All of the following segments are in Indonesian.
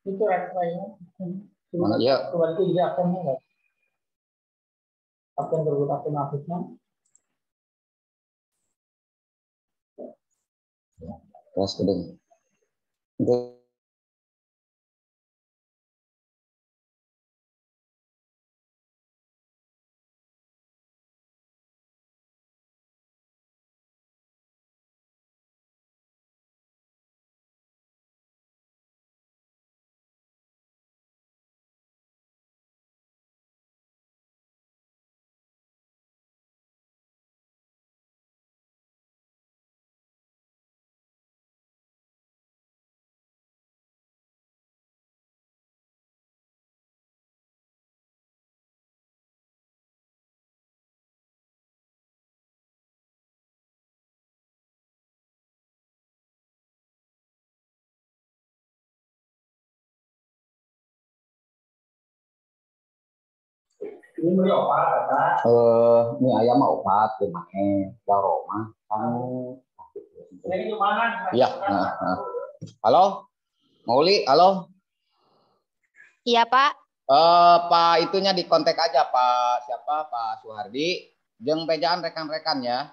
Itu rekrutnya. Mana ya? Berarti dia akunnya nggak? Akun berbeda akun aktifnya. Terus kedeng. Ini beli obat, Kak. Ini ayam mau obat gimana? Ya Roma. Kamu. Ini gimana? Iya. Halo, Mauli. Halo. Iya, Pak. Pak itunya di kontak aja Pak siapa Pak Suhardi. Jeung bejaan rekan-rekan ya.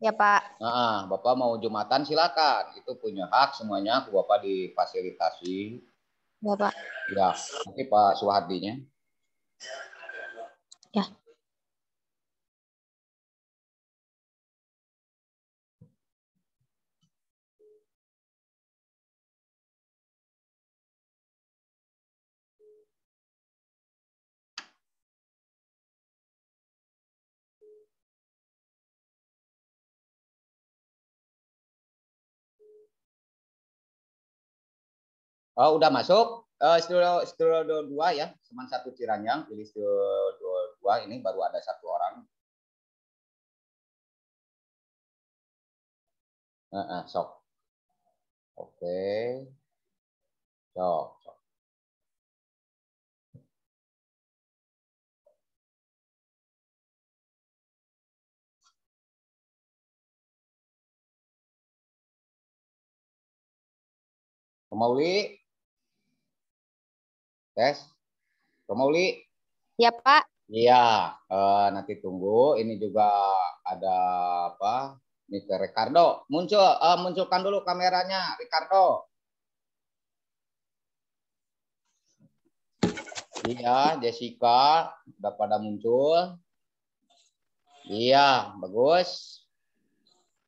Ya, Pak. Nah, Bapak mau Jumatan silakan. Itu punya hak semuanya. Bapak difasilitasi. Ya, Pak. Ya, nanti Pak Suhardinya. Ya. Oh, udah masuk. Studio 2 ya, cuma satu Ciranyang, pilih studio 2 ini baru ada satu orang. Sok. Oke. Sok. Mauli. Tes. Mauli. Ya, Pak. Iya, nanti tunggu. Ini juga ada apa? Mr. Ricardo. Munculkan dulu kameranya, Ricardo. Iya, Jessica udah pada muncul. Iya, bagus.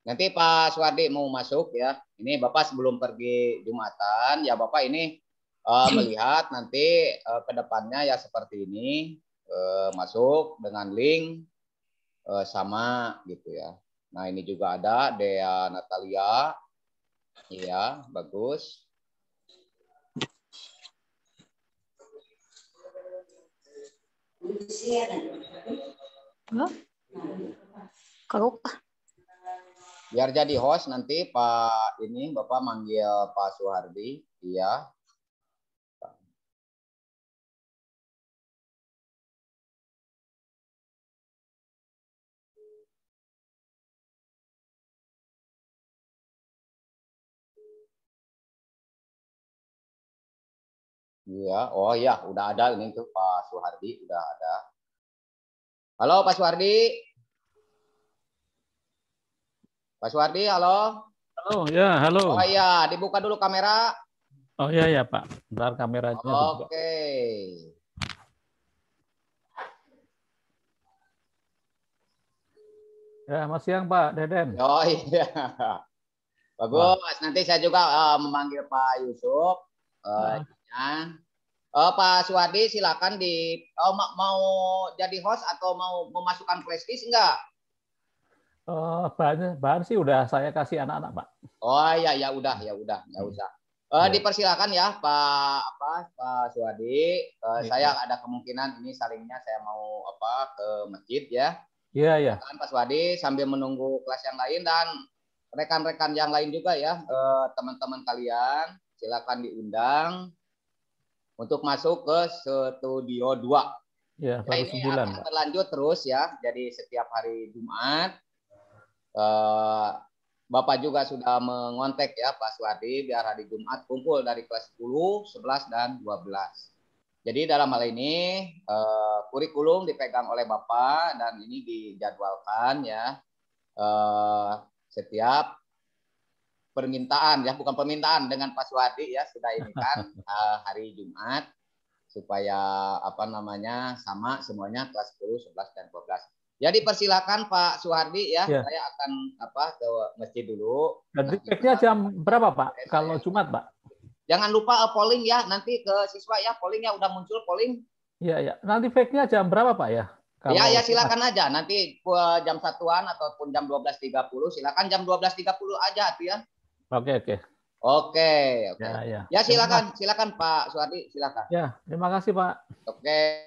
Nanti Pak Suwardi mau masuk ya. Ini Bapak sebelum pergi Jumatan, ya Bapak ini melihat nanti ke depannya ya seperti ini. Masuk dengan link sama gitu ya. Nah ini juga ada Dea Natalia. Iya, bagus. Kalau Biar jadi host nanti Pak ini Bapak manggil Pak Suhardi. Iya. Iya, oh iya, udah ada ini tuh Pak Suhardi, udah ada. Halo Pak Suhardi. Pak Suhardi, halo. Halo, ya, halo. Oh iya, dibuka dulu kamera. Oh iya ya Pak, bentar kameranya dibuka. Oke. Ya, Mas siang Pak Deden. Oh iya. Bagus. Nanti saya juga memanggil Pak Yusuf. Pak Suwardi silakan mau jadi host atau mau memasukkan flashdisk enggak? Bahan sih udah saya kasih anak-anak Pak. Oh iya ya udah nggak usah. Dipersilakan ya Pak Suwardi. Saya ada kemungkinan ini salingnya saya mau ke masjid ya. Iya. Pak Suwardi sambil menunggu kelas yang lain dan rekan-rekan yang lain juga ya, teman-teman kalian silakan diundang untuk masuk ke studio 2. Ya, baru ini 9, akan Pak. berlanjut terus ya. Jadi setiap hari Jumat Bapak juga sudah mengontak ya Pak Suwardi biar hari Jumat kumpul dari kelas 10, 11, dan 12. Jadi dalam hal ini kurikulum dipegang oleh Bapak dan ini dijadwalkan ya setiap permintaan ya, bukan permintaan dengan Pak Suwardi ya, sudah ini kan hari Jumat supaya apa namanya sama semuanya kelas 10, 11, dan 12. Jadi persilakan Pak Suwardi ya, Ya. saya akan ke masjid dulu. Dan Nanti feedbacknya kita- jam berapa Pak? Kalau Jumat Pak? Jangan lupa polling ya, nanti ke siswa ya, pollingnya udah muncul polling. Iya, ya. Nanti fake-nya jam berapa Pak ya? Ya silakan aja, nanti jam 1-an ataupun jam 12.30, silakan jam 12.30 aja tuh ya. Oke. Oke. Ya. Ya silakan Pak Suwardi, silakan. Ya, terima kasih Pak. Oke.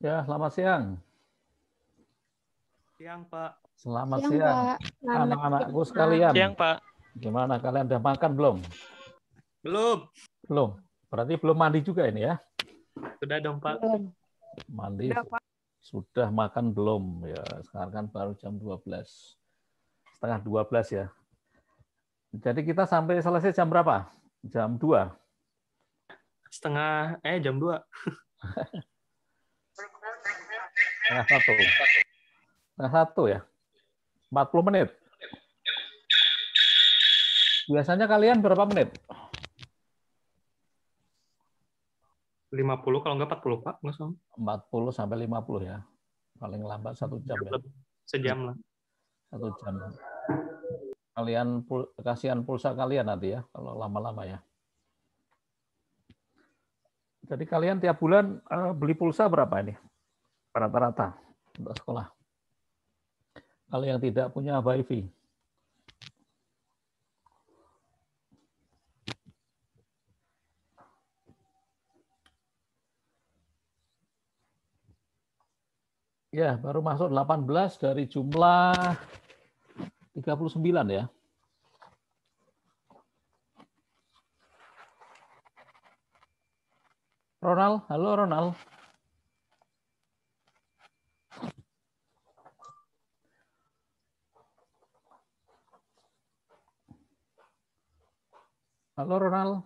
Ya, selamat siang. Siang, Pak. Selamat Siang, siang. Pak. Selamat Anak-anakku siang, sekalian. Siang, Pak. Gimana kalian udah makan belum? Belum. Belum. Berarti belum mandi juga ini ya? Sudah dong, Pak. Belum. Mandi. Sudah makan belum? Ya, sekarang kan baru jam 12. Setengah 12 ya. Jadi kita sampai selesai jam berapa? Jam 2. Jam 2. Setengah 1. Setengah 1 ya? 40 menit. Biasanya kalian berapa menit? 50 kalau nggak 40, Pak. Nggak salah. 40 sampai 50 ya. Paling lambat 1 jam ya. Sejam lah. 1 jam. Kalian kasihan pulsa kalian nanti ya kalau lama-lama ya. Jadi kalian tiap bulan beli pulsa berapa ini? Rata-rata untuk sekolah. Kalau yang tidak punya WiFi. Ya, baru masuk 18 dari jumlah 39 ya. Ronald, halo Ronald. Halo Ronald.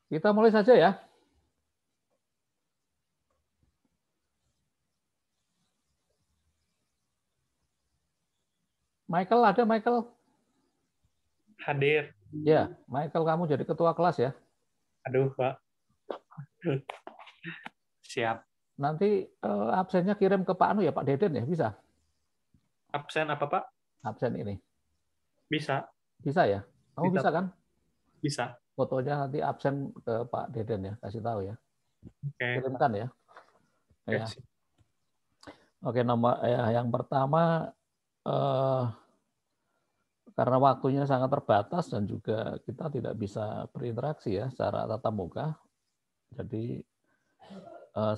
Kita mulai saja ya. Michael ada Michael? Hadir. Ya, Michael kamu jadi ketua kelas ya. Aduh, Pak. Siap. Nanti absennya kirim ke Pak Anu ya, Pak Deden ya, bisa? Absen apa, Pak? Absen ini. Bisa. Bisa ya? Kamu bisa kan? Bisa. Fotonya nanti absen ke Pak Deden ya, kasih tahu ya. Oke. Kirimkan ya. Oke, Ya. Oke, nomor yang pertama karena waktunya sangat terbatas dan juga kita tidak bisa berinteraksi ya secara tatap muka. Jadi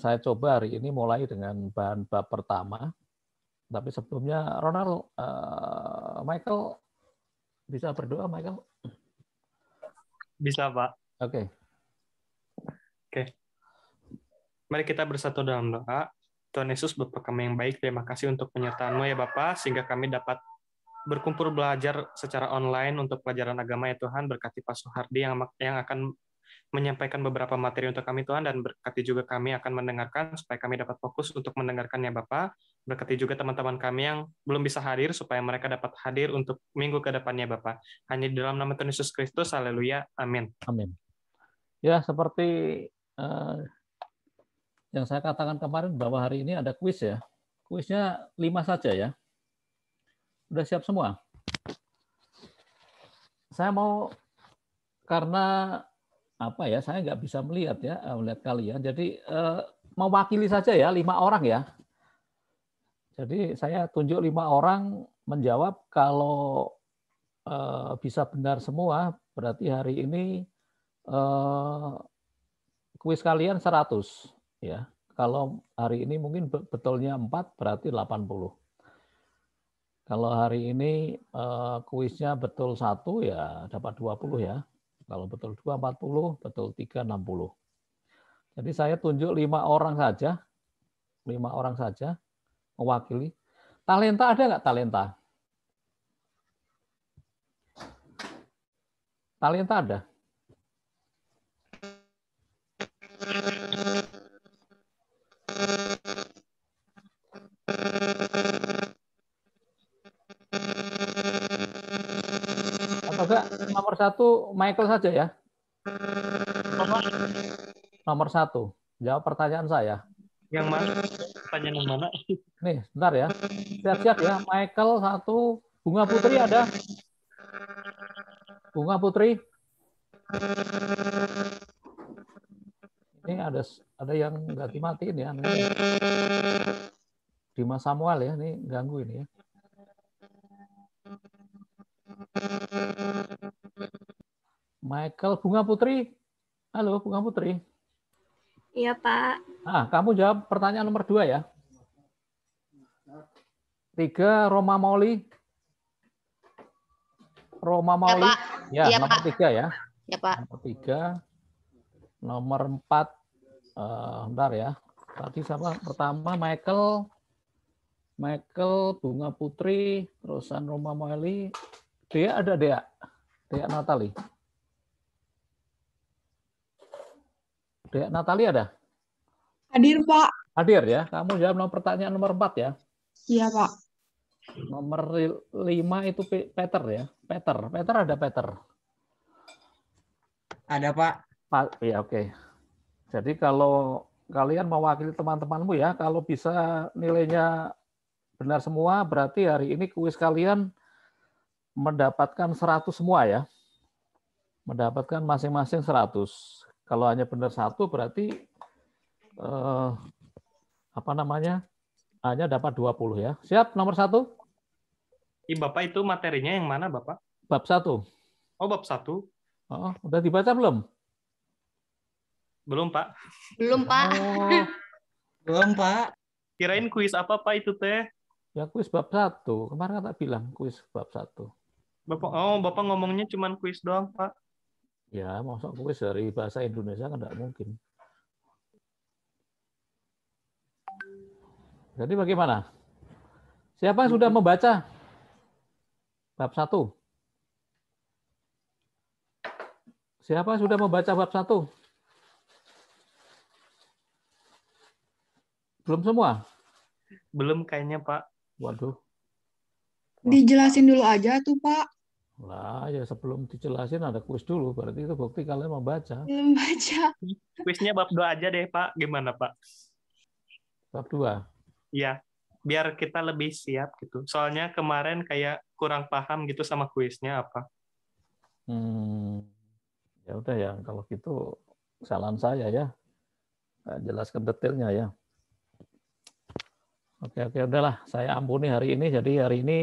saya coba hari ini mulai dengan bahan bab pertama. Tapi sebelumnya Ronald, Michael bisa berdoa, Michael? Bisa, Pak. Oke. Mari kita bersatu dalam doa. Tuhan Yesus, Bapa kami yang baik, terima kasih untuk penyertaan-Mu ya Bapak, sehingga kami dapat berkumpul belajar secara online untuk pelajaran agama ya Tuhan. Berkati Pak Suhardi yang akan menyampaikan beberapa materi untuk kami Tuhan, dan berkati juga kami akan mendengarkan supaya kami dapat fokus untuk mendengarkannya Bapak. Berkati juga teman-teman kami yang belum bisa hadir supaya mereka dapat hadir untuk minggu ke depannya Bapak. Hanya di dalam nama Tuhan Yesus Kristus, haleluya, amin. Amin. Ya, seperti yang saya katakan kemarin bahwa hari ini ada kuis ya. Kuisnya 5 saja ya. Udah siap semua? Saya mau, karena apa ya, saya nggak bisa melihat ya, melihat kalian. Jadi mewakili saja ya, 5 orang ya. Jadi saya tunjuk 5 orang menjawab kalau bisa benar semua, berarti hari ini kuis kalian 100 ya. Kalau hari ini mungkin betulnya 4 berarti 80. Kalau hari ini kuisnya betul 1 ya dapat 20 ya. Kalau betul 2 40, betul 3 60. Jadi saya tunjuk 5 orang saja. 5 orang saja mewakili. Talenta ada nggak talenta? Talenta ada? Atau enggak nomor 1 Michael saja ya? Nomor 1. Jawab pertanyaan saya. Yang mana? Pertanyaan yang mana? Nih, bentar ya. Siap-siap ya. Michael 1. Bunga Putri ada? Bunga Putri? Ini ada yang nggak dimatiin ya. Dimas Samuel ya. Ini ganggu ini ya. Michael, Bunga Putri. Halo, Bunga Putri. Iya, Pak. Kamu jawab pertanyaan nomor 2 ya. 3, Roma Mauli. Roma Mauli. Pak. Ya, Iya, nomor Pak. 3 ya. Ya, Pak. Nomor 3. Nomor 4. Bentar ya. Tadi siapa? Pertama Michael, Bunga Putri, terusan Roma Mauli. Dea ada Dea? Dea Natali. Dea Natali ada? Hadir, Pak. Hadir ya. Kamu jawab pertanyaan nomor 4 ya. Iya, Pak. Nomor 5 itu Peter ya. Peter ada Peter. Ada, Pak. Ya, oke. Jadi kalau kalian mewakili teman-temanmu ya, kalau bisa nilainya benar semua, berarti hari ini kuis kalian mendapatkan 100 semua ya. Mendapatkan masing-masing 100. Kalau hanya benar 1 berarti hanya dapat 20 ya. Siap nomor 1? Bapak itu materinya yang mana, Bapak? Bab 1. Oh, bab 1. Oh, udah dibaca belum? Belum, Pak. Belum, Pak. Oh, Belum, Pak. Kirain kuis apa, Pak, itu teh? ya kuis bab 1. Kemarin kan tak bilang kuis bab 1. Bapak ngomongnya cuma kuis doang, Pak. Ya, masuk kuis dari bahasa Indonesia kan tidak mungkin. Jadi bagaimana? Siapa yang sudah membaca bab 1? Siapa yang sudah membaca bab 1? Belum semua? Belum kayaknya, Pak. Waduh. Dijelasin dulu aja tuh, Pak. Lah, ya sebelum dijelasin ada kuis dulu. Berarti itu bukti kalian membaca. Belum baca. Kuisnya bab 2 aja deh, Pak. Gimana, Pak? Bab 2. Iya. Biar kita lebih siap gitu. Soalnya kemarin kayak kurang paham gitu sama kuisnya apa. Ya udah ya, kalau gitu kesalahan saya ya. Jelaskan detailnya ya. Oke, udahlah. Saya ampuni hari ini. Jadi hari ini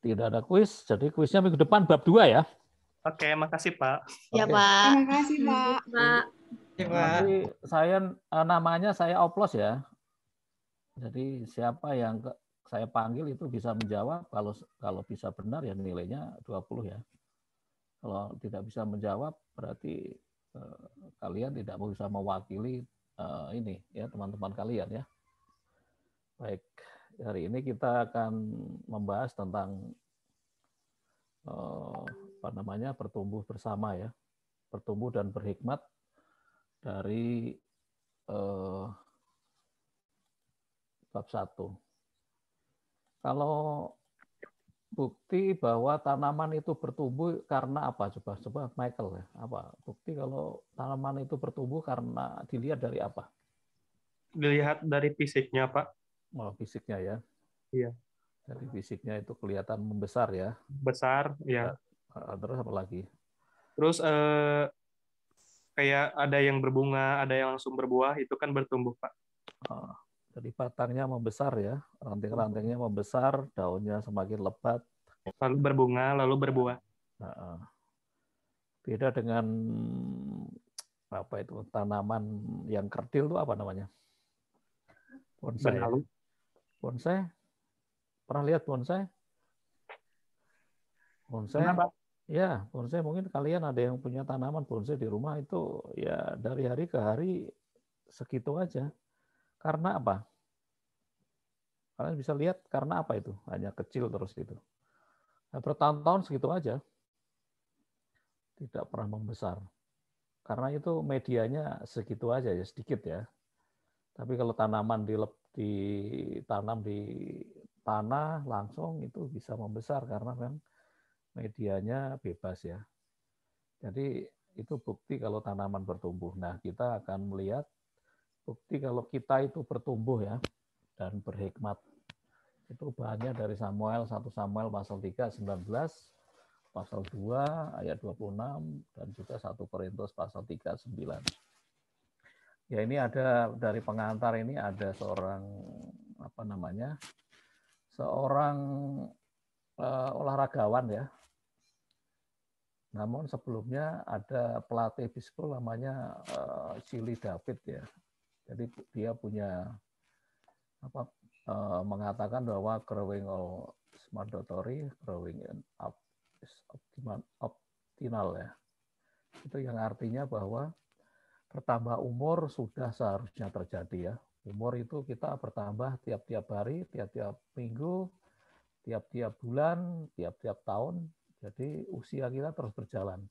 tidak ada kuis. Jadi kuisnya minggu depan bab 2 ya. Oke, makasih, Pak. Ya, Oke. Pak. Terima kasih, Pak. Pak. Nanti namanya saya oplos ya. Jadi siapa yang saya panggil itu bisa menjawab. Kalau bisa benar ya nilainya 20 ya. Kalau tidak bisa menjawab berarti kalian tidak bisa mewakili ini ya teman-teman kalian ya. Baik, hari ini kita akan membahas tentang bertumbuh bersama ya, bertumbuh dan berhikmat dari bab 1. Kalau bukti bahwa tanaman itu bertumbuh karena apa? Coba Michael ya. Apa bukti kalau tanaman itu bertumbuh karena dilihat dari apa? Dilihat dari fisiknya, Pak. Oh, fisiknya ya. Iya. Dari fisiknya itu kelihatan membesar ya. Besar, ya. Terus apa lagi? Terus kayak ada yang berbunga, ada yang langsung berbuah, itu kan bertumbuh, Pak. Jadi batangnya membesar ya, ranting-rantingnya membesar, daunnya semakin lebat. Lalu berbunga, lalu berbuah. Nah, beda dengan apa itu tanaman yang kerdil itu apa namanya? Bonsai. Ya? Benalu. Bonsai. Pernah lihat bonsai? Bonsai. Kenapa? Ya, bonsai mungkin kalian ada yang punya tanaman bonsai di rumah itu ya dari hari ke hari segitu aja. Karena apa? Kalian bisa lihat karena apa itu? Hanya kecil terus gitu. Nah, bertahun-tahun segitu aja. Tidak pernah membesar. Karena itu medianya segitu aja ya, sedikit ya. Tapi kalau tanaman ditanam di tanah langsung itu bisa membesar karena kan medianya bebas ya. Jadi itu bukti kalau tanaman bertumbuh. Nah, kita akan melihat bukti kalau kita itu bertumbuh ya dan berhikmat. Itu bahannya dari Samuel 1 Samuel pasal 3 19, pasal 2 ayat 26 dan juga 1 Korintus pasal 3 9. Ya ini ada dari pengantar ini ada seorang apa namanya? Seorang olahragawan ya. Namun sebelumnya ada pelatih bisbol namanya Chili David ya. Jadi dia punya apa mengatakan bahwa growing all is mandatory, growing up is optional ya. Itu yang artinya bahwa bertambah umur sudah seharusnya terjadi ya. Umur itu kita bertambah tiap-tiap hari, tiap-tiap minggu, tiap-tiap bulan, tiap-tiap tahun. Jadi usia kita terus berjalan.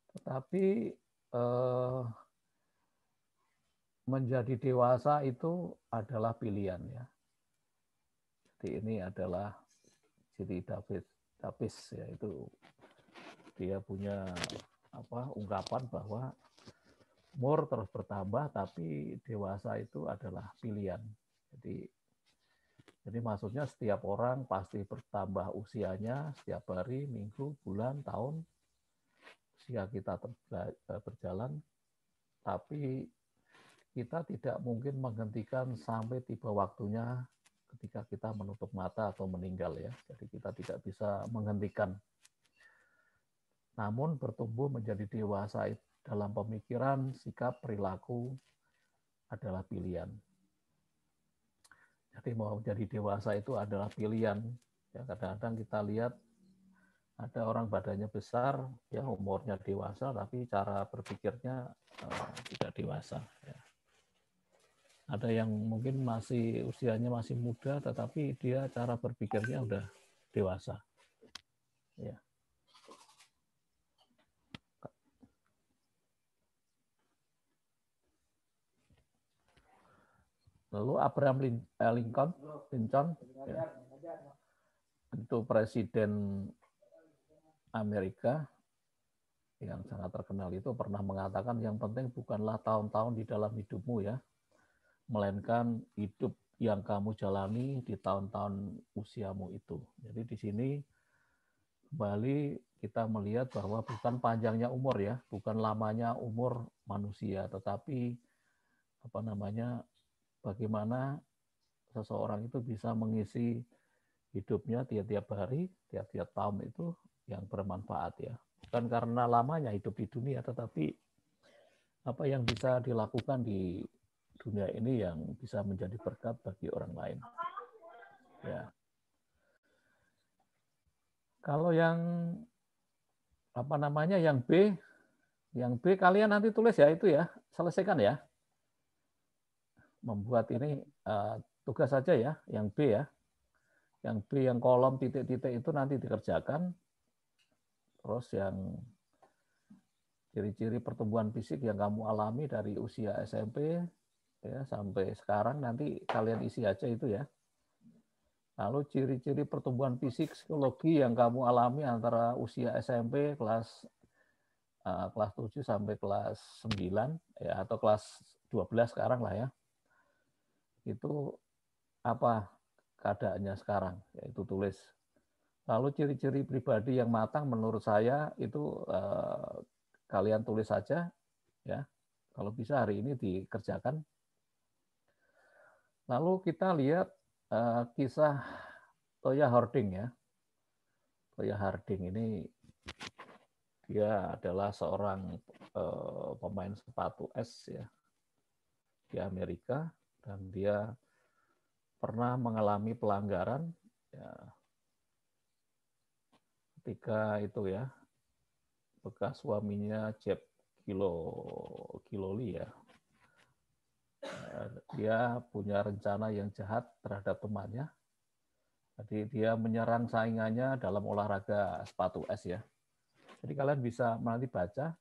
Tetapi menjadi dewasa itu adalah pilihan ya. Jadi ini adalah ciri Davis ya, itu dia punya ungkapan bahwa umur terus bertambah tapi dewasa itu adalah pilihan. Jadi maksudnya setiap orang pasti bertambah usianya setiap hari, minggu, bulan, tahun. Usia kita berjalan, tapi kita tidak mungkin menghentikan sampai tiba waktunya ketika kita menutup mata atau meninggal ya. Jadi kita tidak bisa menghentikan. Namun bertumbuh menjadi dewasa dalam pemikiran, sikap, perilaku adalah pilihan. Jadi mau menjadi dewasa itu adalah pilihan. Ya, kadang-kadang kita lihat ada orang badannya besar, ya umurnya dewasa, tapi cara berpikirnya tidak dewasa. Ya. Ada yang mungkin masih usianya masih muda, tetapi dia cara berpikirnya udah dewasa. Ya. Lalu Abraham Lincoln ya, itu presiden Amerika yang sangat terkenal itu pernah mengatakan yang penting bukanlah tahun-tahun di dalam hidupmu ya, melainkan hidup yang kamu jalani di tahun-tahun usiamu itu. Jadi di sini kembali kita melihat bahwa bukan panjangnya umur ya, bukan lamanya umur manusia, tetapi bagaimana seseorang itu bisa mengisi hidupnya tiap-tiap hari, tiap-tiap tahun itu yang bermanfaat ya. Bukan karena lamanya hidup di dunia, tetapi apa yang bisa dilakukan di dunia ini yang bisa menjadi berkat bagi orang lain. Ya. Kalau yang yang B kalian nanti tulis ya itu ya, selesaikan ya. Membuat ini tugas saja ya, yang B ya. Yang B yang kolom titik-titik itu nanti dikerjakan. Terus yang ciri-ciri pertumbuhan fisik yang kamu alami dari usia SMP ya sampai sekarang nanti kalian isi aja itu ya. Lalu ciri-ciri pertumbuhan fisik psikologi yang kamu alami antara usia SMP kelas 7 sampai kelas 9 ya atau kelas 12 sekarang lah ya. Itu apa keadaannya sekarang, yaitu tulis. Lalu ciri-ciri pribadi yang matang menurut saya itu kalian tulis saja ya. Kalau bisa hari ini dikerjakan. Lalu kita lihat kisah Toya Harding ya. Toya Harding ini dia adalah seorang pemain sepatu es ya di Amerika, dan dia pernah mengalami pelanggaran ya, ketika itu ya bekas suaminya Jeff Gillooly ya, dia punya rencana yang jahat terhadap temannya. Jadi dia menyerang saingannya dalam olahraga sepatu es ya. Jadi kalian bisa nanti baca,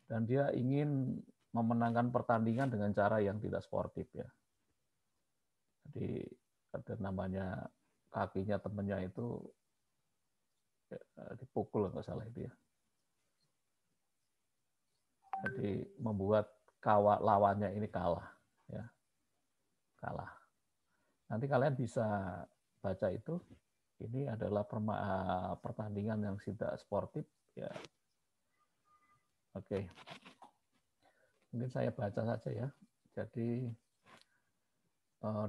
dan dia ingin memenangkan pertandingan dengan cara yang tidak sportif ya. Jadi ada namanya kakinya temennya itu dipukul nggak salah itu ya. Jadi membuat lawannya ini kalah ya. Kalah. Nanti kalian bisa baca itu. Ini adalah pertandingan yang tidak sportif ya. Oke. Mungkin saya baca saja ya. Jadi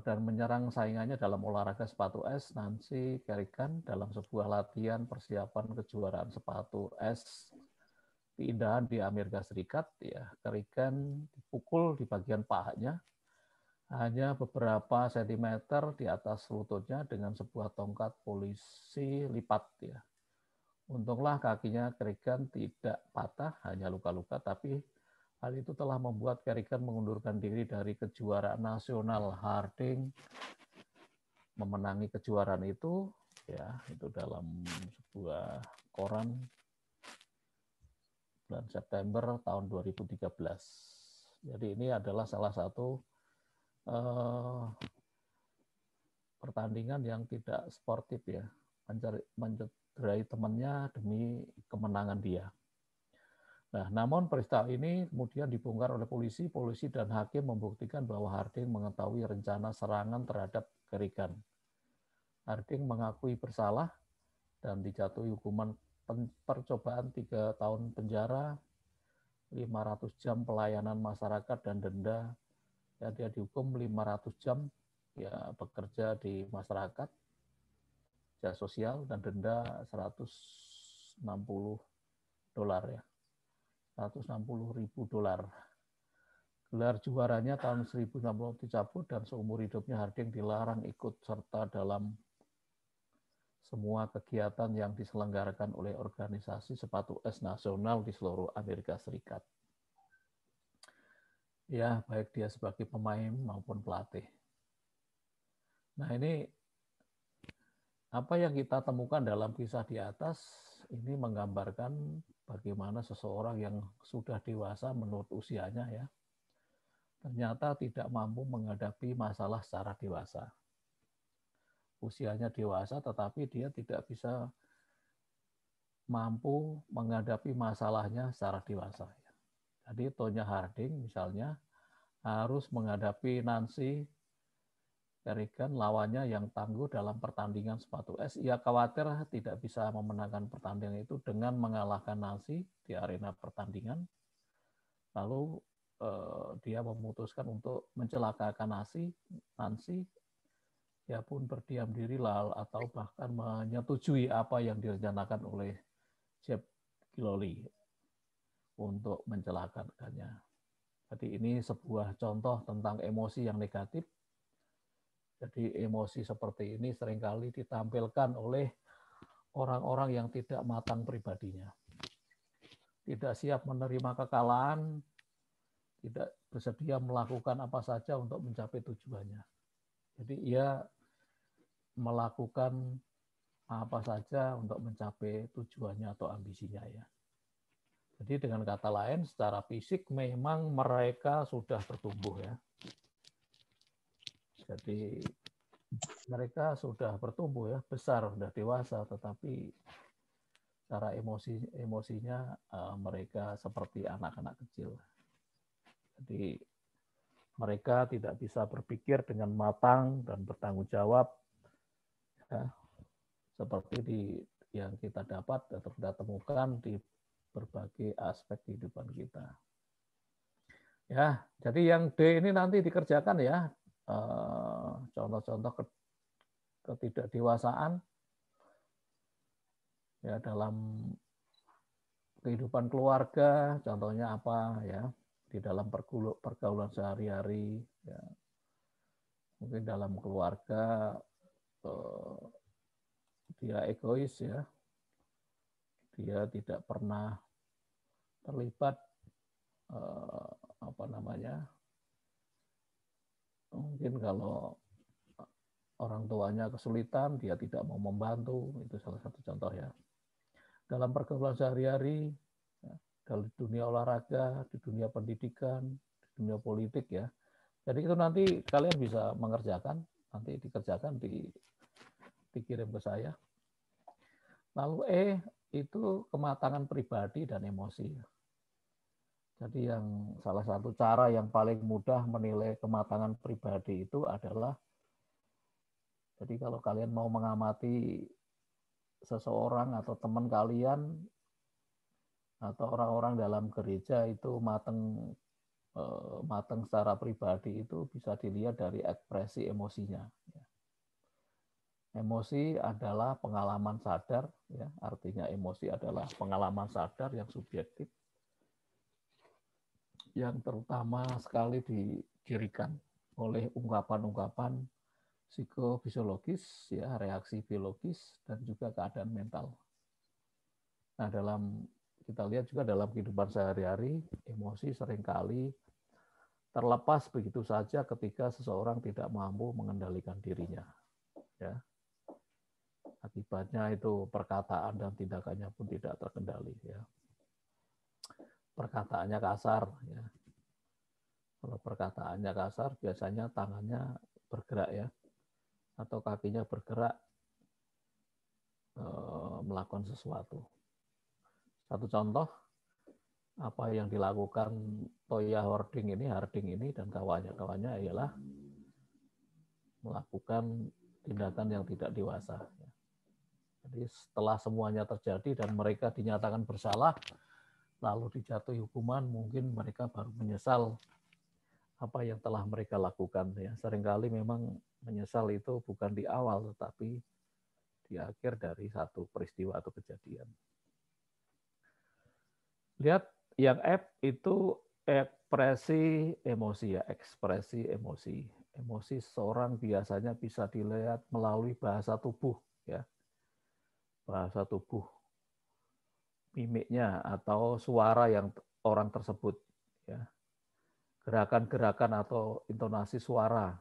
dan menyerang saingannya dalam olahraga sepatu es, Nancy Kerrigan dalam sebuah latihan persiapan kejuaraan sepatu es keindahan di Amerika Serikat ya. Kerrigan dipukul di bagian pahanya hanya beberapa sentimeter di atas lututnya dengan sebuah tongkat polisi lipat ya. Untunglah kakinya Kerrigan tidak patah, hanya luka-luka, tapi hal itu telah membuat Kerrigan mengundurkan diri dari kejuaraan nasional. Harding memenangi kejuaraan itu ya, itu dalam sebuah koran bulan September tahun 2013. Jadi ini adalah salah satu pertandingan yang tidak sportif ya, mencederai temannya demi kemenangan dia. Nah, namun peristiwa ini kemudian dibongkar oleh polisi dan hakim membuktikan bahwa Harding mengetahui rencana serangan terhadap Kerrigan. Harding mengakui bersalah dan dijatuhi hukuman percobaan 3 tahun penjara, 500 jam pelayanan masyarakat dan denda. Ya, dia dihukum 500 jam ya bekerja di masyarakat, jasa sosial, dan denda $160 ya. $160.000. Gelar juaranya tahun 1960 dicabut dan seumur hidupnya Harding dilarang ikut serta dalam semua kegiatan yang diselenggarakan oleh organisasi sepatu es nasional di seluruh Amerika Serikat. Ya, baik dia sebagai pemain maupun pelatih. Nah, ini apa yang kita temukan dalam kisah di atas ini menggambarkan bagaimana seseorang yang sudah dewasa menurut usianya ya, ternyata tidak mampu menghadapi masalah secara dewasa. Usianya dewasa tetapi dia tidak bisa mampu menghadapi masalahnya secara dewasa. Jadi Tonya Harding misalnya harus menghadapi Nancy Kerrigan, lawannya yang tangguh dalam pertandingan sepatu es. Ia khawatir tidak bisa memenangkan pertandingan itu dengan mengalahkan Nancy di arena pertandingan. Lalu dia memutuskan untuk mencelakakan Nancy. Dia pun berdiam diri atau bahkan menyetujui apa yang direncanakan oleh Jeff Gillooly untuk mencelakakannya. Jadi ini sebuah contoh tentang emosi yang negatif. Jadi emosi seperti ini seringkali ditampilkan oleh orang-orang yang tidak matang pribadinya. Tidak siap menerima kekalahan, tidak bersedia melakukan apa saja untuk mencapai tujuannya. Jadi ia melakukan apa saja untuk mencapai tujuannya atau ambisinya ya. Jadi dengan kata lain, secara fisik memang mereka sudah bertumbuh ya. Jadi mereka sudah bertumbuh ya, besar, sudah dewasa, tetapi secara emosinya mereka seperti anak-anak kecil. Jadi mereka tidak bisa berpikir dengan matang dan bertanggung jawab ya, seperti yang kita dapat atau kita temukan di berbagai aspek kehidupan kita. Ya, jadi yang D ini nanti dikerjakan ya, contoh-contoh ketidakdewasaan ya dalam kehidupan keluarga, contohnya apa ya, di dalam pergaulan sehari-hari ya. Mungkin dalam keluarga dia egois ya, dia tidak pernah terlibat mungkin kalau orang tuanya kesulitan dia tidak mau membantu, itu salah satu contoh ya. Dalam pergaulan sehari-hari, ya, dalam dunia olahraga, di dunia pendidikan, di dunia politik ya. Jadi itu nanti kalian bisa mengerjakan, nanti dikerjakan, dikirim ke saya. Lalu itu kematangan pribadi dan emosi. Jadi yang salah satu cara yang paling mudah menilai kematangan pribadi itu adalah, jadi kalau kalian mau mengamati seseorang atau teman kalian atau orang-orang dalam gereja itu matang secara pribadi, itu bisa dilihat dari ekspresi emosinya. Emosi adalah pengalaman sadar, ya, artinya emosi adalah pengalaman sadar yang subjektif, yang terutama sekali didirikan oleh ungkapan-ungkapan psikofisiologis, ya, reaksi biologis, dan juga keadaan mental. Nah, kita lihat juga dalam kehidupan sehari-hari, emosi seringkali terlepas begitu saja ketika seseorang tidak mampu mengendalikan dirinya. Ya. Akibatnya itu perkataan dan tindakannya pun tidak terkendali. Ya. Perkataannya kasar. Ya. Kalau perkataannya kasar, biasanya tangannya bergerak ya, atau kakinya bergerak melakukan sesuatu. Satu contoh apa yang dilakukan Toya Harding ini dan kawannya ialah melakukan tindakan yang tidak dewasa. Jadi setelah semuanya terjadi dan mereka dinyatakan bersalah, lalu dijatuhi hukuman, mungkin mereka baru menyesal apa yang telah mereka lakukan. Ya, seringkali memang menyesal itu bukan di awal, tetapi di akhir dari satu peristiwa atau kejadian. Lihat yang F itu ekspresi emosi ya, ekspresi emosi. Emosi seseorang biasanya bisa dilihat melalui bahasa tubuh ya. Bahasa tubuh, mimiknya atau suara yang orang tersebut ya. Gerakan-gerakan atau intonasi suara.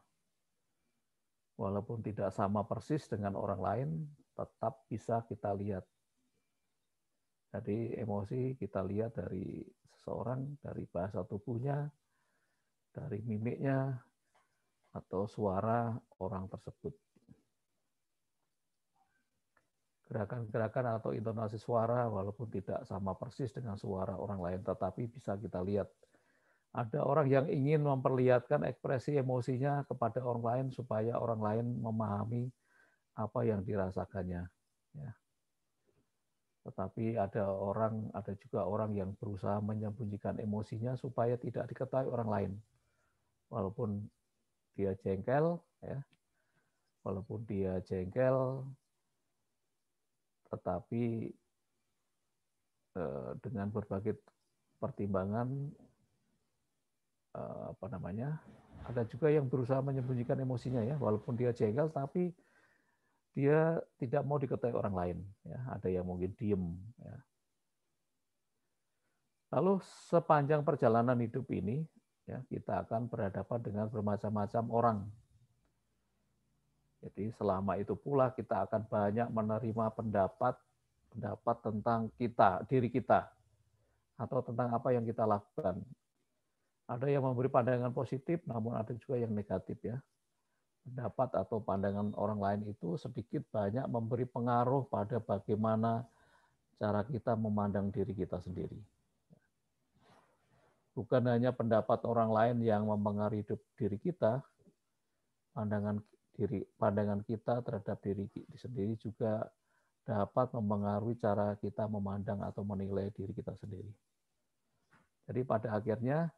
Walaupun tidak sama persis dengan orang lain, tetap bisa kita lihat. Jadi emosi kita lihat dari seseorang, dari bahasa tubuhnya, dari mimiknya, atau suara orang tersebut. Gerakan-gerakan atau intonasi suara walaupun tidak sama persis dengan suara orang lain, tetapi bisa kita lihat. Ada orang yang ingin memperlihatkan ekspresi emosinya kepada orang lain supaya orang lain memahami apa yang dirasakannya. Ya. Tetapi ada juga orang yang berusaha menyembunyikan emosinya supaya tidak diketahui orang lain. Walaupun dia jengkel, ya, tetapi dengan berbagai pertimbangan, ada juga yang berusaha menyembunyikan emosinya ya, walaupun dia jengkel, tapi dia tidak mau diketahui orang lain. Ya, ada yang mungkin diem. Ya. Lalu sepanjang perjalanan hidup ini, ya, kita akan berhadapan dengan bermacam-macam orang. Jadi selama itu pula kita akan banyak menerima pendapat tentang diri kita, atau tentang apa yang kita lakukan. Ada yang memberi pandangan positif, namun ada juga yang negatif ya. Pendapat atau pandangan orang lain itu sedikit banyak memberi pengaruh pada bagaimana cara kita memandang diri kita sendiri. Bukan hanya pendapat orang lain yang mempengaruhi hidup diri kita, pandangan kita terhadap diri sendiri juga dapat mempengaruhi cara kita memandang atau menilai diri kita sendiri. Jadi pada akhirnya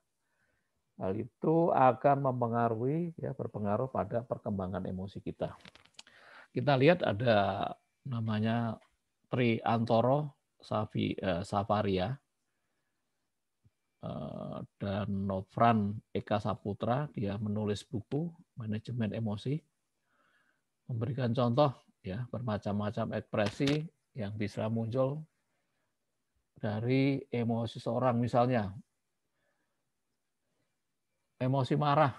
Hal itu akan mempengaruhi, ya, berpengaruh pada perkembangan emosi kita. Kita lihat ada namanya Tri Antoro Savaria dan Novran Eka Saputra. Dia menulis buku Manajemen Emosi, memberikan contoh, ya, bermacam-macam ekspresi yang bisa muncul dari emosi seorang. Misalnya emosi marah,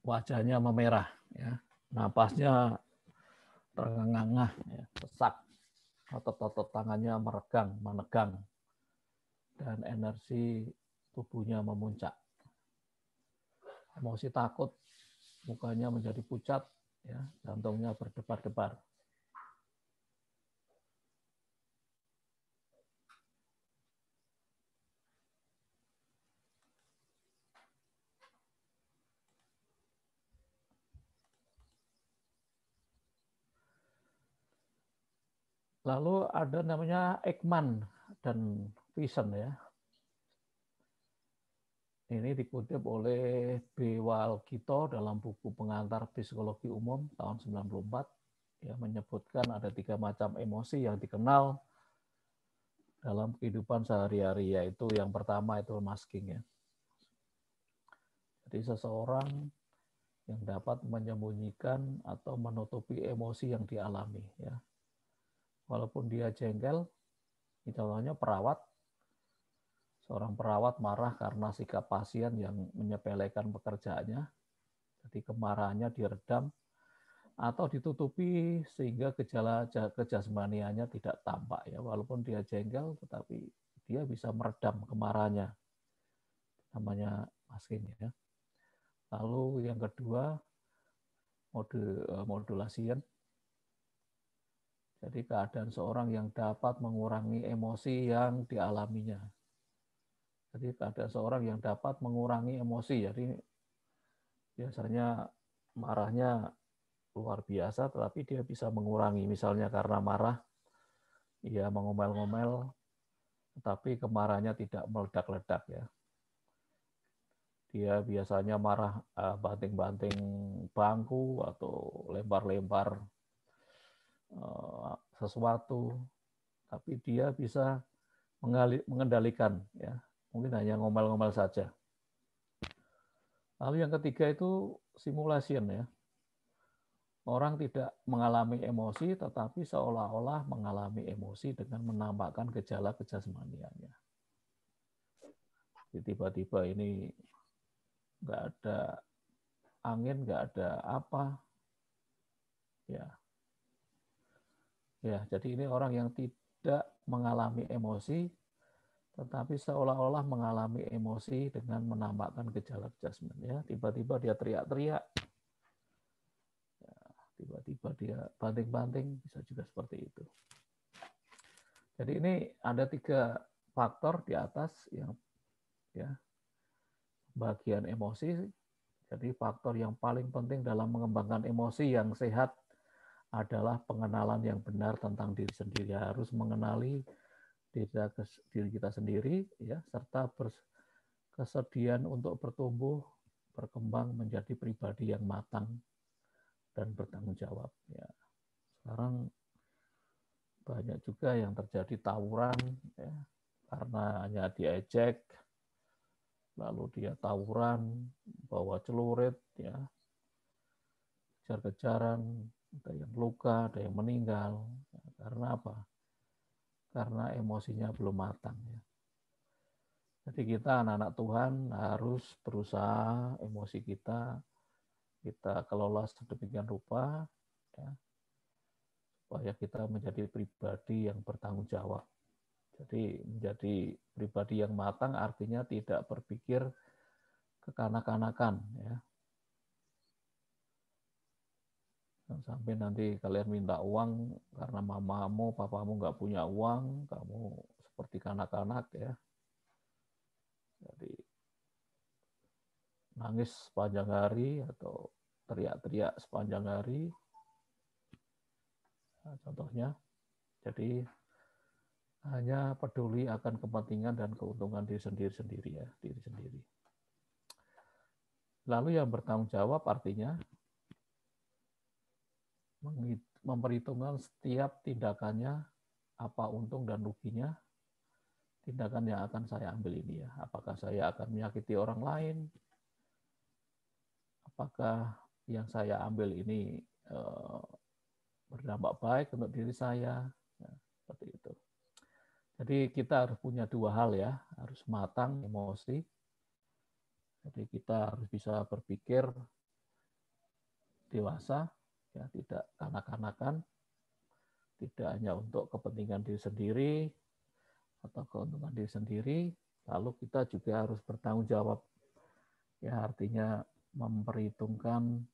wajahnya memerah, ya, napasnya terengah-engah, ya, sesak, otot-otot tangannya menegang, dan energi tubuhnya memuncak. Emosi takut, mukanya menjadi pucat, ya, jantungnya berdebar-debar. Lalu ada namanya Ekman dan Vision, ya. Ini dikutip oleh B. Walgito dalam buku Pengantar Psikologi Umum tahun 94. Ya, menyebutkan ada 3 macam emosi yang dikenal dalam kehidupan sehari-hari, yaitu yang pertama itu masking, ya. Jadi seseorang yang dapat menyembunyikan atau menutupi emosi yang dialami, ya. Walaupun dia jengkel, contohnya perawat. Seorang perawat marah karena sikap pasien yang menyepelekan pekerjaannya. Jadi kemarahannya diredam atau ditutupi sehingga gejala kejasmaniannya tidak tampak, ya. Walaupun dia jengkel, tetapi dia bisa meredam kemarahannya. Namanya masking, ya. Lalu yang kedua, modulasi. Jadi keadaan seorang yang dapat mengurangi emosi yang dialaminya. Jadi keadaan seorang yang dapat mengurangi emosi. Jadi biasanya marahnya luar biasa, tetapi dia bisa mengurangi. Misalnya karena marah, ia mengomel-ngomel, tetapi kemarahannya tidak meledak-ledak, ya. Dia biasanya marah banting-banting bangku atau lempar-lempar sesuatu, tapi dia bisa mengendalikan, ya. Mungkin hanya ngomel-ngomel saja. Lalu yang ketiga itu simulation, ya. Orang tidak mengalami emosi, tetapi seolah-olah mengalami emosi dengan menampakkan gejala kejasmaniannya. Tiba-tiba ini nggak ada angin, nggak ada apa, ya. Ya, jadi ini orang yang tidak mengalami emosi, tetapi seolah-olah mengalami emosi dengan menampakkan gejala kejasman, ya. Tiba-tiba dia teriak-teriak, ya, tiba-tiba dia banting-banting, bisa juga seperti itu. Jadi ini ada 3 faktor di atas yang, ya, bagian emosi. Jadi faktor yang paling penting dalam mengembangkan emosi yang sehat adalah pengenalan yang benar tentang diri sendiri. Harus mengenali diri kita sendiri, ya, serta kesediaan untuk bertumbuh, berkembang menjadi pribadi yang matang dan bertanggung jawab, ya. Sekarang banyak juga yang terjadi tawuran, ya, karena hanya diejek, lalu dia tawuran, bawa celurit, ya, kejar-kejaran, ada yang luka, ada yang meninggal. Karena apa? Karena emosinya belum matang, ya. Jadi kita anak-anak Tuhan harus berusaha emosi kita kelola sedemikian rupa, ya, supaya kita menjadi pribadi yang bertanggung jawab. Jadi menjadi pribadi yang matang artinya tidak berpikir kekanak-kanakan, ya. Sampai nanti kalian minta uang karena mamamu, papamu nggak punya uang, kamu seperti kanak-kanak, ya. Jadi nangis sepanjang hari atau teriak-teriak sepanjang hari. Nah, contohnya, jadi hanya peduli akan kepentingan dan keuntungan diri sendiri ya, diri sendiri. Lalu yang bertanggung jawab artinya memperhitungkan setiap tindakannya, apa untung dan ruginya tindakan yang akan saya ambil ini ya. Apakah saya akan menyakiti orang lain? Apakah yang saya ambil ini berdampak baik untuk diri saya? Nah, seperti itu. Jadi kita harus punya dua hal ya, harus matang emosi. Jadi kita harus bisa berpikir dewasa, ya tidak kanak-kanakan, tidak hanya untuk kepentingan diri sendiri atau keuntungan diri sendiri. Lalu kita juga harus bertanggung jawab, ya artinya memperhitungkan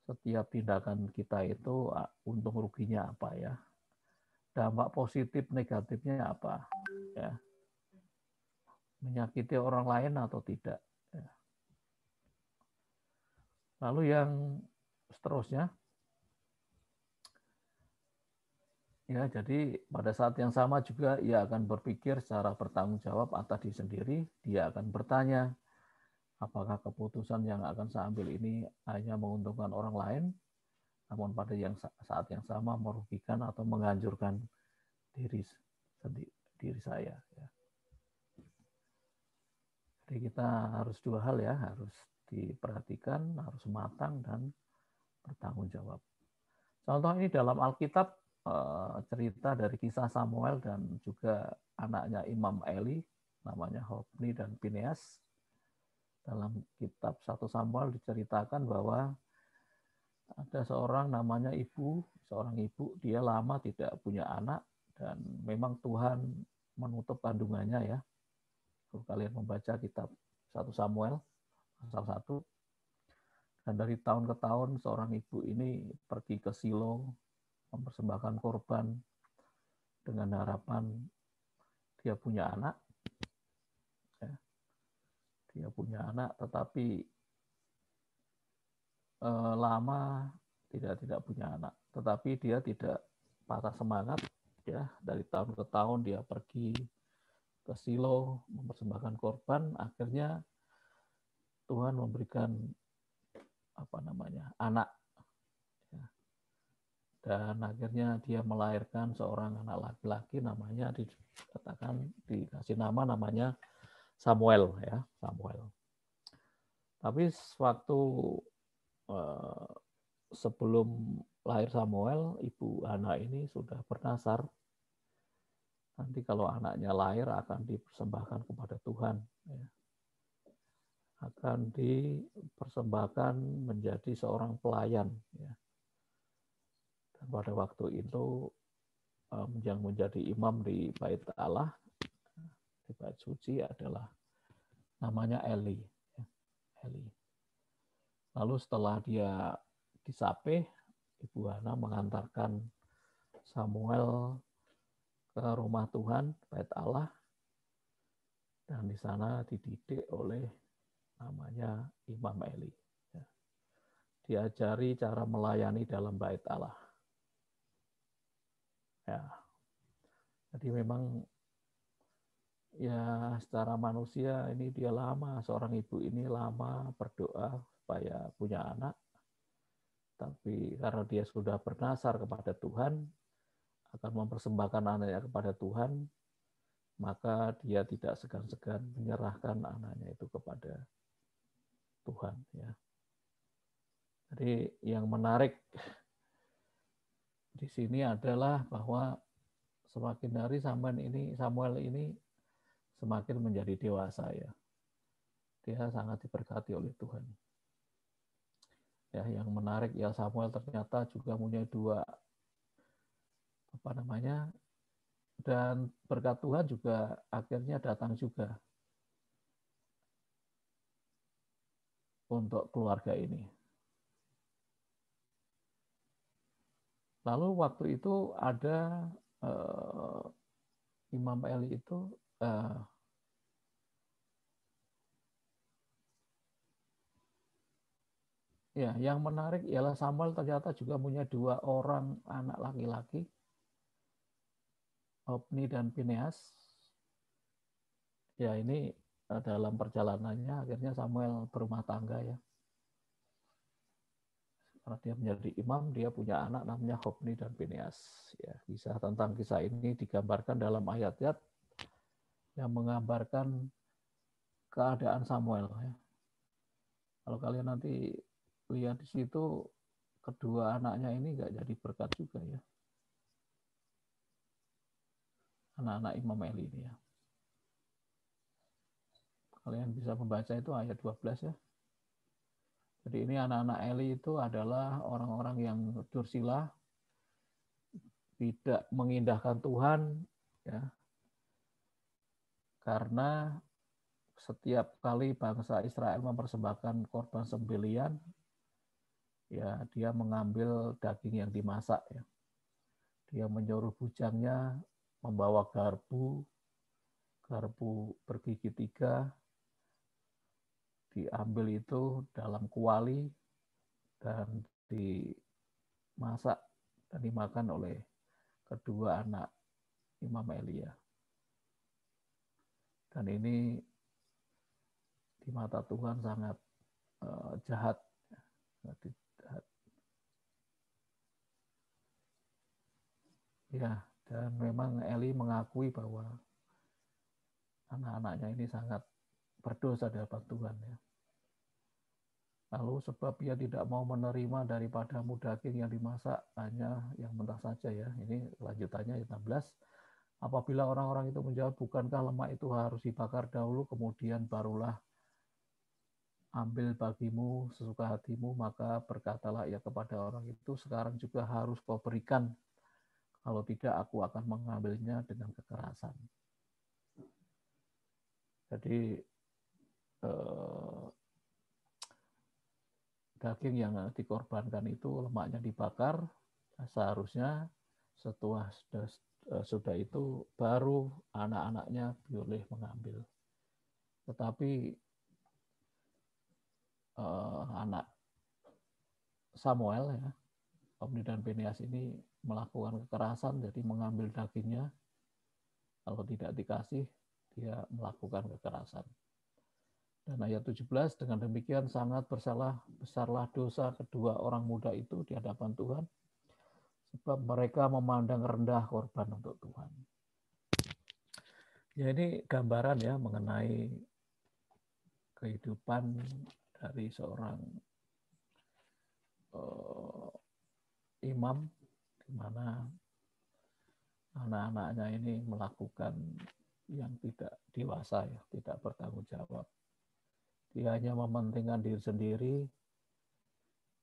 setiap tindakan kita itu untung ruginya apa ya, dampak positif negatifnya apa, ya menyakiti orang lain atau tidak. Ya. Lalu yang seterusnya, ya jadi pada saat yang sama juga ia akan berpikir secara bertanggung jawab atas diri sendiri. Dia akan bertanya, apakah keputusan yang akan saya ambil ini hanya menguntungkan orang lain, namun pada saat yang sama merugikan atau menghancurkan diri saya. Ya. Jadi kita harus dua hal ya, harus diperhatikan, harus matang dan bertanggung jawab. Contoh ini dalam Alkitab cerita dari kisah Samuel dan juga anaknya Imam Eli, namanya Hofni dan Phineas. Dalam kitab 1 Samuel diceritakan bahwa ada seorang namanya seorang ibu, dia lama tidak punya anak dan memang Tuhan menutup kandungannya ya. Kalau kalian membaca kitab 1 Samuel pasal 1, dan dari tahun ke tahun seorang ibu ini pergi ke Silo mempersembahkan korban dengan harapan dia punya anak. Ya. Dia punya anak, tetapi lama tidak punya anak. Tetapi dia tidak patah semangat. Ya, dari tahun ke tahun dia pergi ke Silo mempersembahkan korban. Akhirnya Tuhan memberikan anak. Ya. Dan akhirnya dia melahirkan seorang anak laki-laki, namanya dikasih namanya Samuel ya, Samuel. Tapi waktu sebelum lahir Samuel, ibu Hana ini sudah bernasar. Nanti kalau anaknya lahir akan dipersembahkan kepada Tuhan. Ya. Akan dipersembahkan menjadi seorang pelayan. Ya. Dan pada waktu itu yang menjadi imam di Bait Allah, di Bait Suci adalah namanya Eli. Ya. Eli. Lalu setelah dia disapih, Ibu Hana mengantarkan Samuel ke rumah Tuhan, Bait Allah, dan di sana dididik oleh namanya Imam Eli. Ya. Diajari cara melayani dalam Bait Allah. Ya. Jadi memang ya secara manusia ini dia lama, seorang ibu ini lama berdoa supaya punya anak. Tapi karena dia sudah bernasar kepada Tuhan, akan mempersembahkan anaknya kepada Tuhan, maka dia tidak segan-segan menyerahkan anaknya itu kepada Tuhan. Ya. Jadi yang menarik di sini adalah bahwa semakin hari Samuel ini semakin menjadi dewasa ya. Dia sangat diberkati oleh Tuhan. Ya, yang menarik ya Samuel ternyata juga punya dua dan berkat Tuhan juga akhirnya datang juga untuk keluarga ini. Lalu waktu itu ada Imam Eli itu ya, yang menarik ialah Samuel ternyata juga punya dua orang anak laki-laki. Hofni dan Phineas. Ya ini dalam perjalanannya akhirnya Samuel berumah tangga ya. Karena dia menjadi imam, dia punya anak namanya Hofni dan Phineas. Ya, kisah ini digambarkan dalam ayat-ayat yang menggambarkan keadaan Samuel. Ya. Kalau kalian nanti lihat di situ, kedua anaknya ini nggak jadi berkat juga ya. Anak-anak Imam Eli ini ya. Kalian bisa membaca itu ayat 12 ya. Jadi ini anak-anak Eli itu adalah orang-orang yang dursila, tidak mengindahkan Tuhan, ya, karena setiap kali bangsa Israel mempersembahkan korban sembelihan, ya dia mengambil daging yang dimasak, ya. Dia menyuruh bujangnya membawa garpu bergigi 3, diambil itu dalam kuali dan dimasak dan dimakan oleh kedua anak Imam Elia. Dan ini di mata Tuhan sangat jahat. Jahat. Ya, dan memang Eli mengakui bahwa anak-anaknya ini sangat berdosa di hadapan Tuhan. Ya. Lalu sebab ia tidak mau menerima daripadamu daging yang dimasak, hanya yang mentah saja ya. Ini lanjutannya ayat 16. Apabila orang-orang itu menjawab, bukankah lemak itu harus dibakar dahulu, kemudian barulah ambil bagimu sesuka hatimu, maka berkatalah ia kepada orang itu, sekarang juga harus kau berikan, kalau tidak aku akan mengambilnya dengan kekerasan. Jadi daging yang dikorbankan itu lemaknya dibakar, seharusnya setelah sudah itu baru anak-anaknya boleh mengambil. Tetapi anak Samuel ya, Hofni dan Phineas ini melakukan kekerasan, jadi mengambil dagingnya, kalau tidak dikasih dia melakukan kekerasan. Dan ayat 17, dengan demikian sangat besarlah dosa kedua orang muda itu di hadapan Tuhan, sebab mereka memandang rendah korban untuk Tuhan. Ya ini gambaran ya mengenai kehidupan dari seorang imam, di mana anak-anaknya ini melakukan yang tidak dewasa ya, tidak bertanggung jawab. Dia hanya mementingkan diri sendiri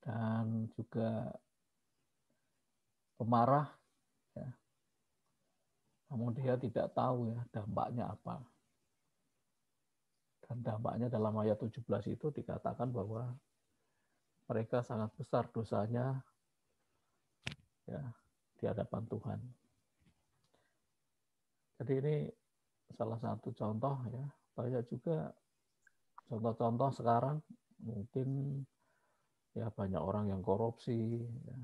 dan juga pemarah, ya. Namun dia tidak tahu ya dampaknya apa. Dan dampaknya dalam ayat 17 itu dikatakan bahwa mereka sangat besar dosanya ya di hadapan Tuhan. Jadi ini salah satu contoh ya. Banyak juga contoh-contoh sekarang, mungkin ya banyak orang yang korupsi ya.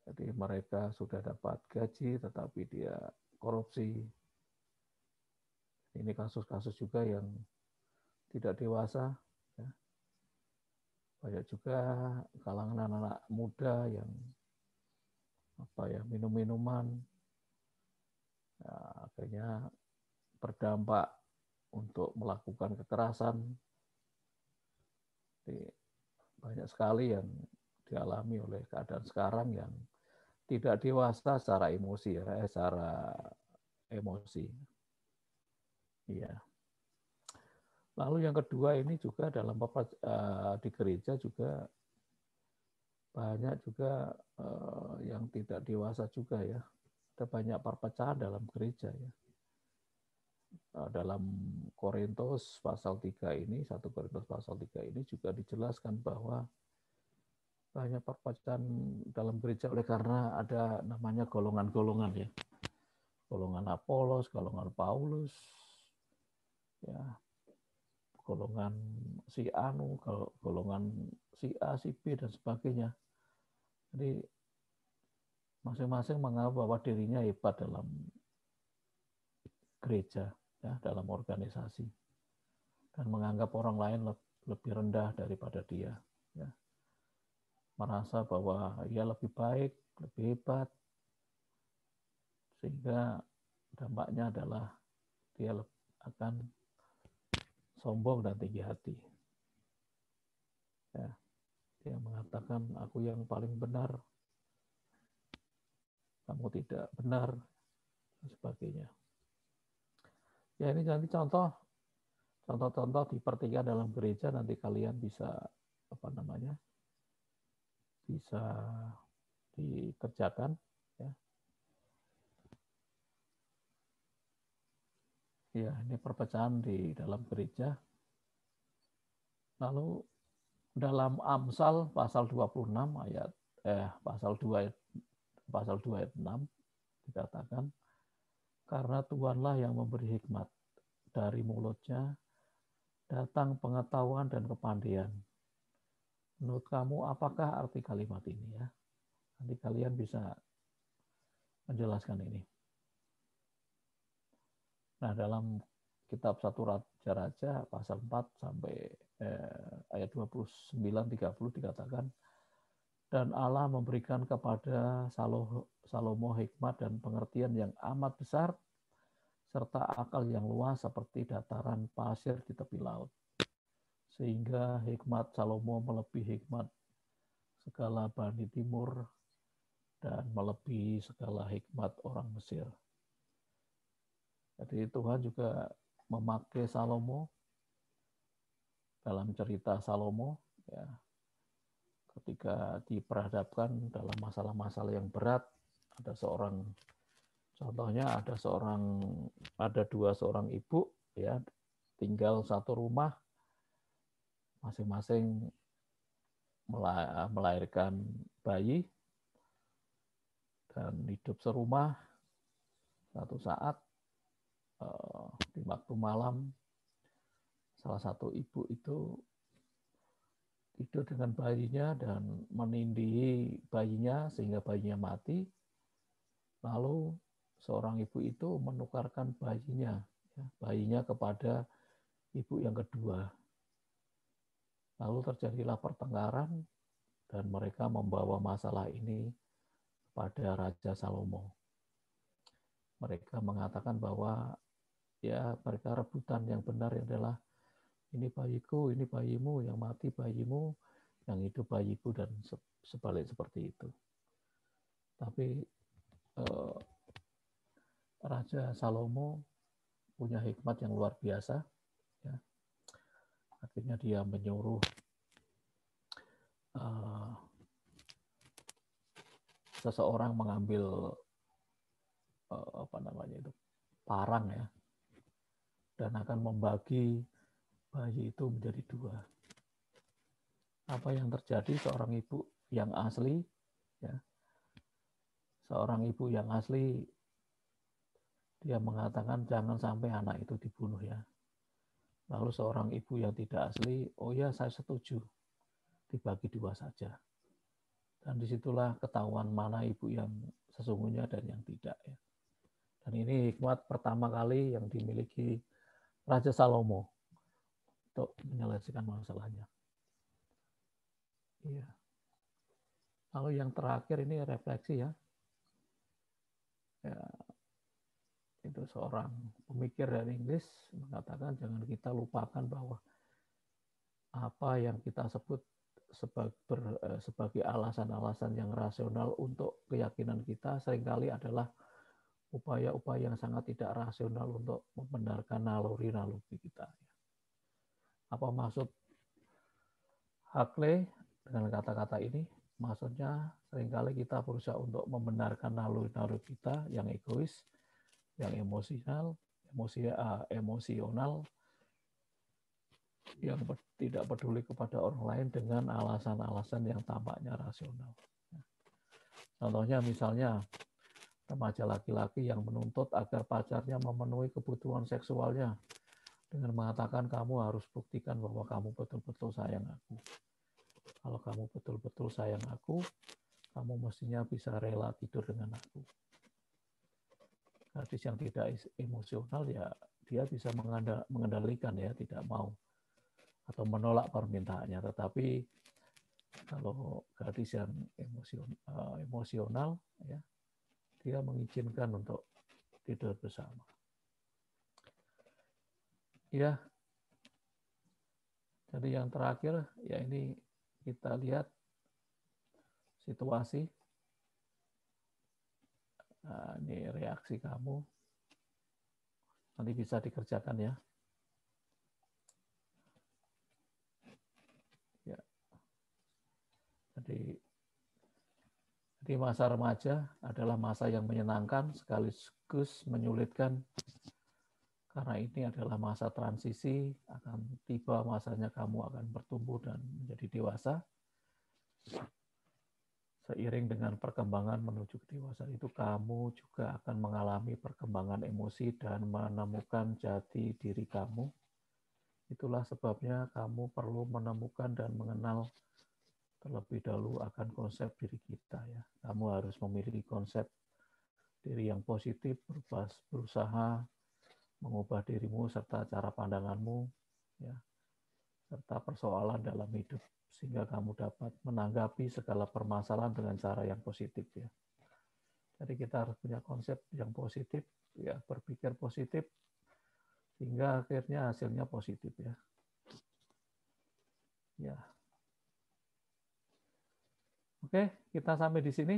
Jadi mereka sudah dapat gaji tetapi dia korupsi. Ini kasus-kasus juga yang tidak dewasa ya. Banyak juga kalangan anak-anak muda yang minum-minuman, ya, akhirnya berdampak untuk melakukan kekerasan. Jadi, banyak sekali yang dialami oleh keadaan sekarang yang tidak dewasa secara emosi ya, secara emosi. Iya. Lalu yang kedua ini juga dalam di gereja juga banyak juga yang tidak dewasa juga ya. Ada banyak perpecahan dalam gereja ya. Dalam Korintus pasal 3 ini, 1 Korintus pasal 3 ini juga dijelaskan bahwa banyak perpecahan dalam gereja oleh karena ada namanya golongan-golongan ya. Golongan Apolos, golongan Paulus, ya, golongan si Anu, golongan si A, si B dan sebagainya. Jadi masing-masing menganggap bahwa dirinya hebat dalam gereja, ya, dalam organisasi, dan menganggap orang lain lebih rendah daripada dia, ya. Merasa bahwa ia lebih baik, lebih hebat, sehingga dampaknya adalah dia akan sombong dan tinggi hati. Ya, dia mengatakan aku yang paling benar, kamu tidak benar, dan sebagainya. Ya, ini nanti contoh-contoh di pertigaan dalam gereja, nanti kalian bisa bisa dikerjakan, ya. Ya, ini perpecahan di dalam gereja. Lalu dalam Amsal pasal 26 pasal 2 ayat 6 dikatakan, karena Tuhanlah yang memberi hikmat, dari mulutnya datang pengetahuan dan kepandaian. Menurut kamu apakah arti kalimat ini, ya? Nanti kalian bisa menjelaskan ini. Nah, dalam kitab 1 Raja-Raja pasal 4 sampai ayat 29-30 dikatakan, dan Allah memberikan kepada Salomo hikmat dan pengertian yang amat besar, serta akal yang luas seperti dataran pasir di tepi laut. Sehingga hikmat Salomo melebihi hikmat segala Bani Timur dan melebihi segala hikmat orang Mesir. Jadi Tuhan juga memakai Salomo dalam cerita Salomo, ya, ketika diperhadapkan dalam masalah-masalah yang berat. Ada dua seorang ibu, ya, tinggal satu rumah, masing-masing melahirkan bayi dan hidup serumah. Satu saat di waktu malam, salah satu ibu itu tidur dengan bayinya dan menindihi bayinya sehingga bayinya mati. Lalu seorang ibu itu menukarkan bayinya kepada ibu yang kedua. Lalu terjadilah pertengkaran dan mereka membawa masalah ini pada Raja Salomo. Mereka mengatakan bahwa ya mereka rebutan, yang benar adalah ini bayiku, ini bayimu, yang mati bayimu, yang hidup bayiku, dan sebalik seperti itu. Tapi Raja Salomo punya hikmat yang luar biasa, ya. Akhirnya dia menyuruh seseorang mengambil parang, ya, dan akan membagi bayi itu menjadi dua. Apa yang terjadi? Seorang ibu yang asli, dia mengatakan jangan sampai anak itu dibunuh, ya. Lalu seorang ibu yang tidak asli, oh ya saya setuju, dibagi dua saja. Dan disitulah ketahuan mana ibu yang sesungguhnya dan yang tidak, ya. Dan ini hikmat pertama kali yang dimiliki Raja Salomo untuk menyelesaikan masalahnya. Iya. Lalu yang terakhir ini refleksi, ya. Itu seorang pemikir dari Inggris mengatakan jangan kita lupakan bahwa apa yang kita sebut sebagai alasan-alasan yang rasional untuk keyakinan kita seringkali adalah upaya-upaya yang sangat tidak rasional untuk membenarkan naluri-naluri kita. Apa maksud Huxley dengan kata-kata ini? Maksudnya seringkali kita berusaha untuk membenarkan naluri-naluri kita yang egois, yang emosional, yang tidak peduli kepada orang lain dengan alasan-alasan yang tampaknya rasional. Contohnya misalnya remaja laki-laki yang menuntut agar pacarnya memenuhi kebutuhan seksualnya dengan mengatakan kamu harus buktikan bahwa kamu betul-betul sayang aku. Kalau kamu betul-betul sayang aku, kamu mestinya bisa rela tidur dengan aku. Gadis yang tidak emosional ya dia bisa mengendalikan ya, tidak mau atau menolak permintaannya. Tetapi kalau gadis yang emosional ya, dia mengizinkan untuk tidur bersama. Ya, jadi yang terakhir ya ini kita lihat situasi. Nah, ini reaksi kamu. Nanti bisa dikerjakan ya. Ya. Jadi masa remaja adalah masa yang menyenangkan sekaligus menyulitkan karena ini adalah masa transisi, akan tiba masanya kamu akan bertumbuh dan menjadi dewasa. Seiring dengan perkembangan menuju ke dewasa itu, kamu juga akan mengalami perkembangan emosi dan menemukan jati diri kamu. Itulah sebabnya kamu perlu menemukan dan mengenal terlebih dahulu akan konsep diri kita ya. Kamu harus memiliki konsep diri yang positif, berusaha mengubah dirimu serta cara pandanganmu ya, serta persoalan dalam hidup sehingga kamu dapat menanggapi segala permasalahan dengan cara yang positif ya. Jadi kita harus punya konsep yang positif ya, berpikir positif sehingga akhirnya hasilnya positif ya. Ya. Oke, kita sampai di sini.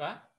Kak?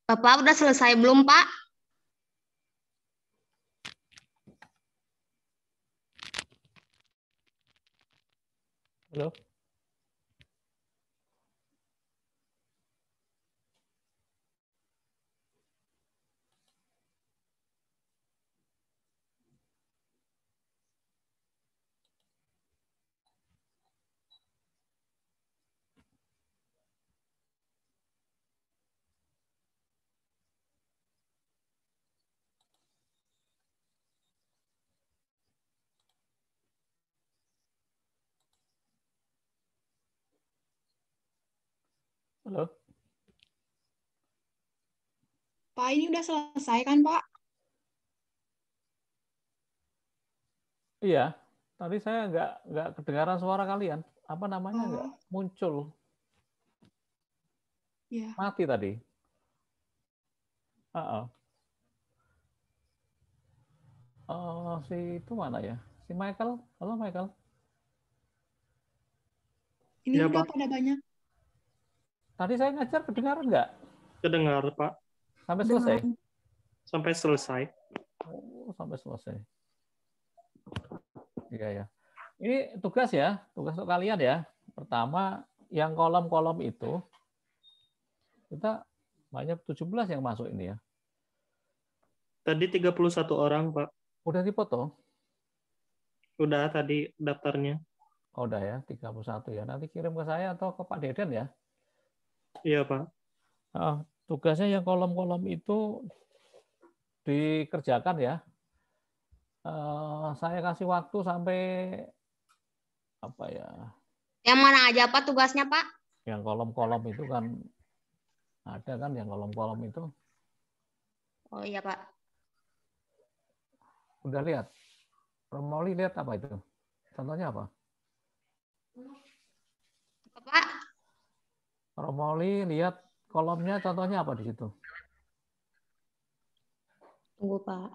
Bapak udah selesai belum, Pak? Halo. Halo. Pak, ini udah selesai kan, Pak? Iya, tadi saya nggak kedengaran suara kalian. Apa namanya nggak Oh, muncul, iya. mati tadi. Uh-uh. Si itu mana ya? Si Michael. Halo Michael. Ini Ya, udah Pak. pada banyak. Tadi saya ngajar kedengaran nggak? Kedengar, Pak. Sampai selesai? Dengar. Sampai selesai. Oh, sampai selesai. Iya ya. Ini tugas ya, tugas untuk kalian ya. Pertama, yang kolom-kolom itu kita banyak 17 yang masuk ini ya. Tadi 31 orang, Pak. Udah dipoto? Udah tadi daftarnya. Oh, udah ya, 31 ya. Nanti kirim ke saya atau ke Pak Deden ya. Iya, Pak. Tugasnya yang kolom-kolom itu dikerjakan ya. Saya kasih waktu sampai apa ya? Yang mana aja, Pak, tugasnya, Pak? Yang kolom-kolom itu kan ada kan yang kolom-kolom itu. Oh iya, Pak. Udah lihat? Romoli lihat apa itu? Contohnya apa? Pak, Romoli lihat kolomnya contohnya apa di situ? tunggu, Pak.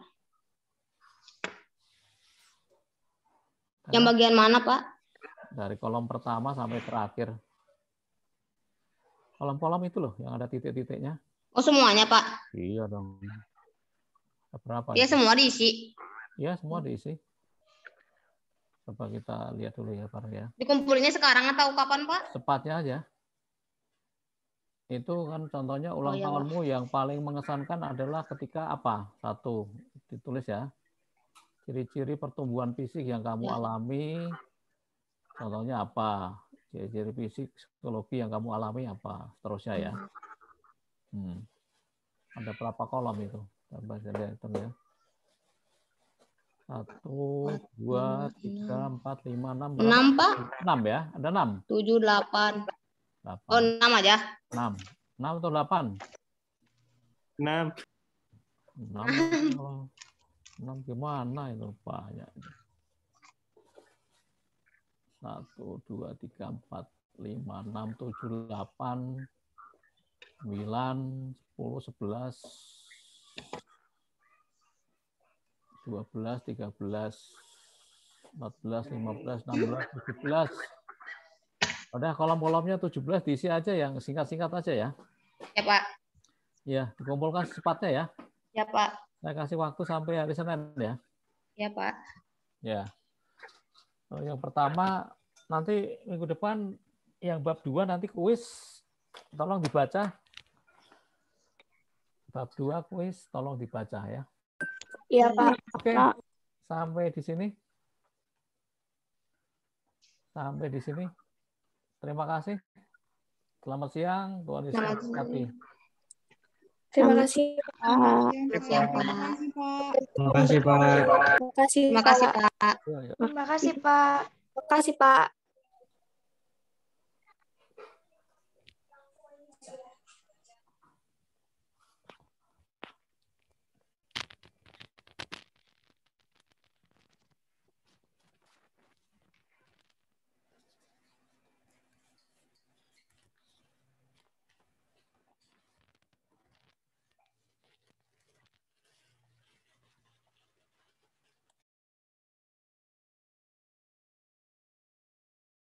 Yang bagian mana, Pak? Dari kolom pertama sampai terakhir. Kolom-kolom itu loh yang ada titik-titiknya. Oh, semuanya, Pak. Iya dong. Berapa Ya, itu? semua diisi. Iya, semua diisi. Coba kita lihat dulu ya, Pak ya. Dikumpulinnya sekarang atau kapan, Pak? Cepatnya aja. Itu kan contohnya ulang iya, tahunmu yang paling mengesankan adalah ketika apa? Satu, ditulis ya. Ciri-ciri pertumbuhan fisik yang kamu Ya. alami, contohnya apa? Ciri-ciri fisik, psikologi yang kamu alami apa? Seterusnya ya. Ada berapa kolom itu? Coba saya lihat ya. 1, 2, 3, 4, 5, 6. 6, Pak. 6 ya? Ada 6? 7, 8. 8. Oh, 6 aja. 6. 6 atau 8? 6. 6 gimana itu banyak. 1, 2, 3, 4, 5, 6, 7, 8, 9, 10, 11, 12, 13, 14, 15, 16, 17, Udah kolom-kolomnya 17 diisi aja yang singkat-singkat aja ya. Ya, Pak. Ya, dikumpulkan secepatnya ya. Ya, Pak. Saya kasih waktu sampai hari Senin ya. Ya, Pak. Ya. Yang pertama nanti minggu depan yang bab 2 nanti kuis tolong dibaca. Bab 2 kuis tolong dibaca ya. Iya, Pak. Oke. Sampai di sini. Sampai di sini. Terima kasih. Selamat siang, Tuhan Yesus memberkati. Terima kasih, Pak. Selamat siang, Pak. Terima kasih, Pak. Terima kasih, Terima kasih, Pak. Pak. Ya, ya. Terima kasih, Pak. Terima kasih, Pak.